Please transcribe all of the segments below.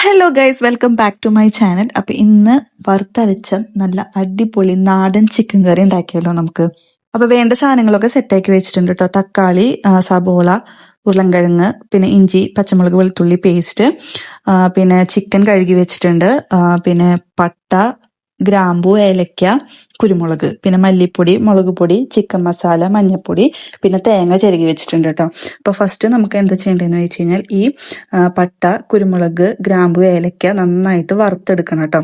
Hello guys, welcome back to my channel. അപ്പൊ ഇന്ന് വറുത്തരച്ച നല്ല അടിപൊളി നാടൻ ചിക്കൻ കറി ഉണ്ടാക്കിയല്ലോ നമുക്ക്. അപ്പൊ വേണ്ട സാധനങ്ങളൊക്കെ സെറ്റാക്കി വെച്ചിട്ടുണ്ട് കേട്ടോ. തക്കാളി, സബോള, ഉരുളൻകിഴങ്ങ്, പിന്നെ ഇഞ്ചി, പച്ചമുളക്, വെളുത്തുള്ളി പേസ്റ്റ്, പിന്നെ ചിക്കൻ കഴുകി വെച്ചിട്ടുണ്ട്, പിന്നെ പട്ട, ഗ്രാമ്പു, ഏലക്ക, കുരുമുളക്, പിന്നെ മല്ലിപ്പൊടി, മുളക് പൊടി, ചിക്കൻ മസാല, മഞ്ഞൾപ്പൊടി, പിന്നെ തേങ്ങ ചിരകി വെച്ചിട്ടുണ്ട് കേട്ടോ. അപ്പൊ ഫസ്റ്റ് നമുക്ക് എന്താ ചെയ്യേണ്ടതെന്ന് വെച്ച് കഴിഞ്ഞാൽ ഈ പട്ട, കുരുമുളക്, ഗ്രാമ്പു, ഏലക്ക നന്നായിട്ട് വറുത്തെടുക്കണം കേട്ടോ.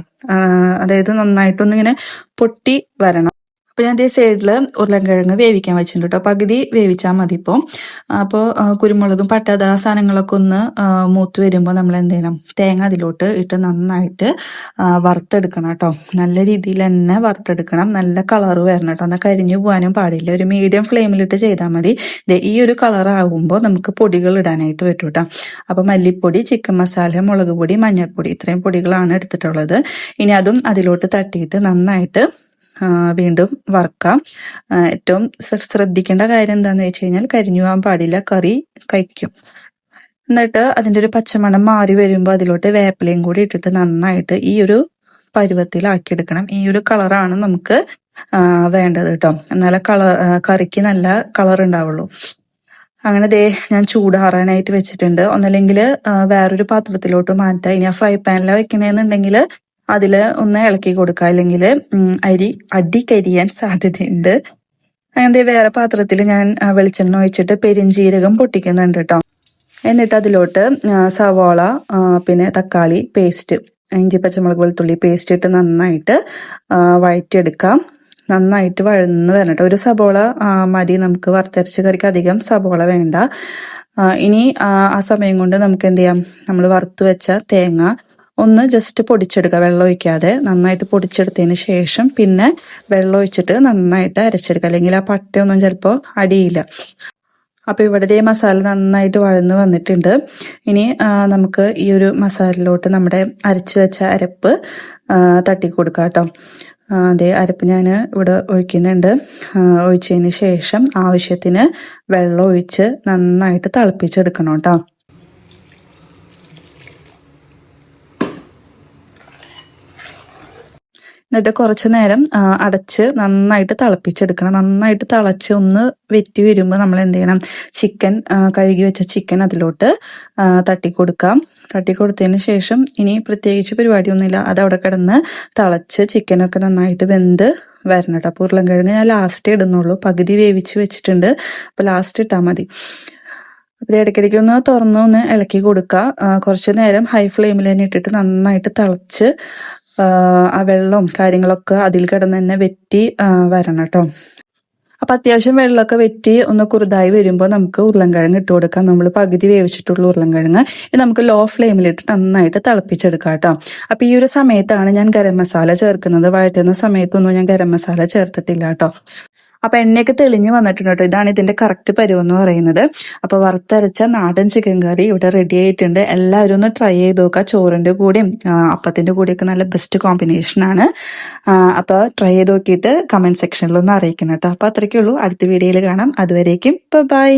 അതായത് നന്നായിട്ടൊന്നിങ്ങനെ പൊട്ടി വരണം. അപ്പൊ ഞാൻ ഇതേ സൈഡില് ഉരുളൻകിഴങ്ങ് വേവിക്കാൻ വെച്ചിട്ടുണ്ട് കേട്ടോ. പകുതി വേവിച്ചാൽ മതി ഇപ്പോൾ. അപ്പോൾ കുരുമുളകും പട്ട സാധനങ്ങളൊക്കെ ഒന്ന് മൂത്ത് വരുമ്പോൾ നമ്മൾ എന്ത് ചെയ്യണം, തേങ്ങ അതിലോട്ട് ഇട്ട് നന്നായിട്ട് വറുത്തെടുക്കണം കേട്ടോ. നല്ല രീതിയിൽ തന്നെ വറുത്തെടുക്കണം. നല്ല കളറ് വരണം കേട്ടോ. എന്നാൽ കരിഞ്ഞു പോകാനും പാടില്ല. ഒരു മീഡിയം ഫ്ലെയിമിലിട്ട് ചെയ്താൽ മതി. ഈ ഒരു കളർ ആകുമ്പോൾ നമുക്ക് പൊടികൾ ഇടാനായിട്ട് പറ്റും കേട്ടോ. അപ്പൊ മല്ലിപ്പൊടി, ചിക്കൻ മസാല, മുളക് പൊടി, മഞ്ഞൾപ്പൊടി, ഇത്രയും പൊടികളാണ് എടുത്തിട്ടുള്ളത്. ഇനി അതും അതിലോട്ട് തട്ടിയിട്ട് നന്നായിട്ട് വീണ്ടും വറുക്കാം. ഏറ്റവും ശ്രദ്ധിക്കേണ്ട കാര്യം എന്താന്ന് വെച്ച് കഴിഞ്ഞാൽ കരിഞ്ഞു പോകാൻ പാടില്ല, കറി കഴിക്കും. എന്നിട്ട് അതിൻ്റെ ഒരു പച്ചമണം മാറി വരുമ്പോൾ അതിലോട്ട് വേപ്പിലയും കൂടി ഇട്ടിട്ട് നന്നായിട്ട് ഈ ഒരു പരുവത്തിലാക്കിയെടുക്കണം. ഈ ഒരു കളറാണ് നമുക്ക് വേണ്ടത് കേട്ടോ. എന്നാലേ കറിക്ക് നല്ല കളർ ഉണ്ടാവുള്ളൂ. അങ്ങനെ ഞാൻ ചൂടാറാനായിട്ട് വെച്ചിട്ടുണ്ട്. ഒന്നല്ലെങ്കിൽ വേറൊരു പാത്രത്തിലോട്ട് മാറ്റാം. ഇനി ആ ഫ്രൈ പാനിലാണ് വെക്കണേന്നുണ്ടെങ്കിൽ അതിൽ ഒന്ന് ഇളക്കി കൊടുക്കുക, അല്ലെങ്കിൽ അടി കരിയാൻ സാധ്യതയുണ്ട്. അങ്ങനെ വേറെ പാത്രത്തിൽ ഞാൻ വെളിച്ചെണ്ണ ഒഴിച്ചിട്ട് പെരിഞ്ജീരകം പൊട്ടിക്കുന്നുണ്ട് കേട്ടോ. എന്നിട്ട് അതിലോട്ട് സവാള, പിന്നെ തക്കാളി പേസ്റ്റ്, ഇഞ്ചി, പച്ചമുളക്, വെളുത്തുള്ളി പേസ്റ്റ് ഇട്ട് നന്നായിട്ട് വഴറ്റിയെടുക്കാം. നന്നായിട്ട് വഴന്ന് വരണം കേട്ടോ. ഒരു സബോള മതി നമുക്ക് വറുത്തരച്ച കറിക്ക്, അധികം സബോള വേണ്ട. ഇനി ആ സമയം കൊണ്ട് നമുക്ക് എന്ത് ചെയ്യാം, നമ്മൾ വറുത്ത് വെച്ച തേങ്ങ ഒന്ന് ജസ്റ്റ് പൊടിച്ചെടുക്കുക, വെള്ളം ഒഴിക്കാതെ നന്നായിട്ട് പൊടിച്ചെടുത്തതിന് ശേഷം പിന്നെ വെള്ളം ഒഴിച്ചിട്ട് നന്നായിട്ട് അരച്ചെടുക്കുക, അല്ലെങ്കിൽ ആ പട്ടയൊന്നും ചിലപ്പോൾ അടിയില്ല. അപ്പൊ ഇവിടെ മസാല നന്നായിട്ട് വഴന്ന് വന്നിട്ടുണ്ട്. ഇനി നമുക്ക് ഈ ഒരു മസാലയിലോട്ട് നമ്മുടെ അരച്ചു വെച്ച അരപ്പ് തട്ടിക്കൊടുക്കാം കേട്ടോ. അരപ്പ് ഞാൻ ഇവിടെ ഒഴിക്കുന്നുണ്ട്. ഒഴിച്ചതിന് ശേഷം ആവശ്യത്തിന് വെള്ളം ഒഴിച്ച് നന്നായിട്ട് തിളപ്പിച്ചെടുക്കണം കേട്ടോ. എന്നിട്ട് കുറച്ചു നേരം അടച്ച് നന്നായിട്ട് തിളപ്പിച്ചെടുക്കണം. നന്നായിട്ട് തിളച്ച് ഒന്ന് വെറ്റി വരുമ്പോൾ നമ്മൾ എന്ത് ചെയ്യണം, ചിക്കൻ കഴുകി വെച്ച ചിക്കൻ അതിലോട്ട് തട്ടിക്കൊടുക്കാം. തട്ടിക്കൊടുത്തതിന് ശേഷം ഇനി പ്രത്യേകിച്ച് പരിപാടിയൊന്നുമില്ല, അതവിടെ കിടന്ന് തിളച്ച് ചിക്കനൊക്കെ നന്നായിട്ട് വെന്ത് വരണം കേട്ടോ. അപ്പോൾ ഉരുളൻകിഴങ്ങ് ഞാൻ ലാസ്റ്റ് ഇടുന്നുള്ളൂ, പകുതി വേവിച്ച് വെച്ചിട്ടുണ്ട്. അപ്പോൾ ലാസ്റ്റ് ഇട്ടാൽ മതി. അത് ഇടയ്ക്കിടയ്ക്ക് ഒന്ന് തുറന്നൊന്ന് ഇളക്കി കൊടുക്കുക. കുറച്ചു നേരം ഹൈ ഫ്ലെയിമിൽ തന്നെ ഇട്ടിട്ട് നന്നായിട്ട് തിളച്ച് ആ വെള്ളവും കാര്യങ്ങളൊക്കെ അതിൽ കിടന്ന് തന്നെ വെറ്റി വരണം കേട്ടോ. അപ്പൊ അത്യാവശ്യം വെള്ളമൊക്കെ വെറ്റി ഒന്ന് കുറുതായി വരുമ്പോൾ നമുക്ക് ഉരുളൻകിഴങ്ങ് ഇട്ട് കൊടുക്കാം. നമ്മൾ പകുതി വേവിച്ചിട്ടുള്ള ഉരുളൻകിഴങ്ങ് ഇത് നമുക്ക് ലോ ഫ്ലെയിമിലിട്ട് നന്നായിട്ട് തിളപ്പിച്ചെടുക്കാം കേട്ടോ. അപ്പൊ ഈ ഒരു സമയത്താണ് ഞാൻ ഗരം മസാല ചേർക്കുന്നത്. വഴറ്റുന്ന സമയത്തൊന്നും ഞാൻ ഗരം മസാല ചേർത്തിട്ടില്ല കേട്ടോ. അപ്പൊ എണ്ണയൊക്കെ തെളിഞ്ഞ് വന്നിട്ടുണ്ട് കേട്ടോ. ഇതാണ് ഇതിന്റെ കറക്റ്റ് പരുവം എന്ന് പറയുന്നത്. അപ്പൊ വറുത്തരച്ച നാടൻ ചിക്കൻ കറി ഇവിടെ റെഡി ആയിട്ടുണ്ട്. എല്ലാവരും ഒന്ന് ട്രൈ ചെയ്ത് നോക്കുക. ചോറിന്റെ കൂടെയും അപ്പത്തിന്റെ കൂടെയൊക്കെ നല്ല ബെസ്റ്റ് കോമ്പിനേഷൻ ആണ്. അപ്പൊ ട്രൈ ചെയ്ത് നോക്കിയിട്ട് കമന്റ് സെക്ഷനിൽ ഒന്ന് അറിയിക്കണം കേട്ടോ. അപ്പൊ അത്രയ്ക്കേ ഉള്ളൂ. അടുത്ത വീഡിയോയിൽ കാണാം. അതുവരേക്കും ബൈ.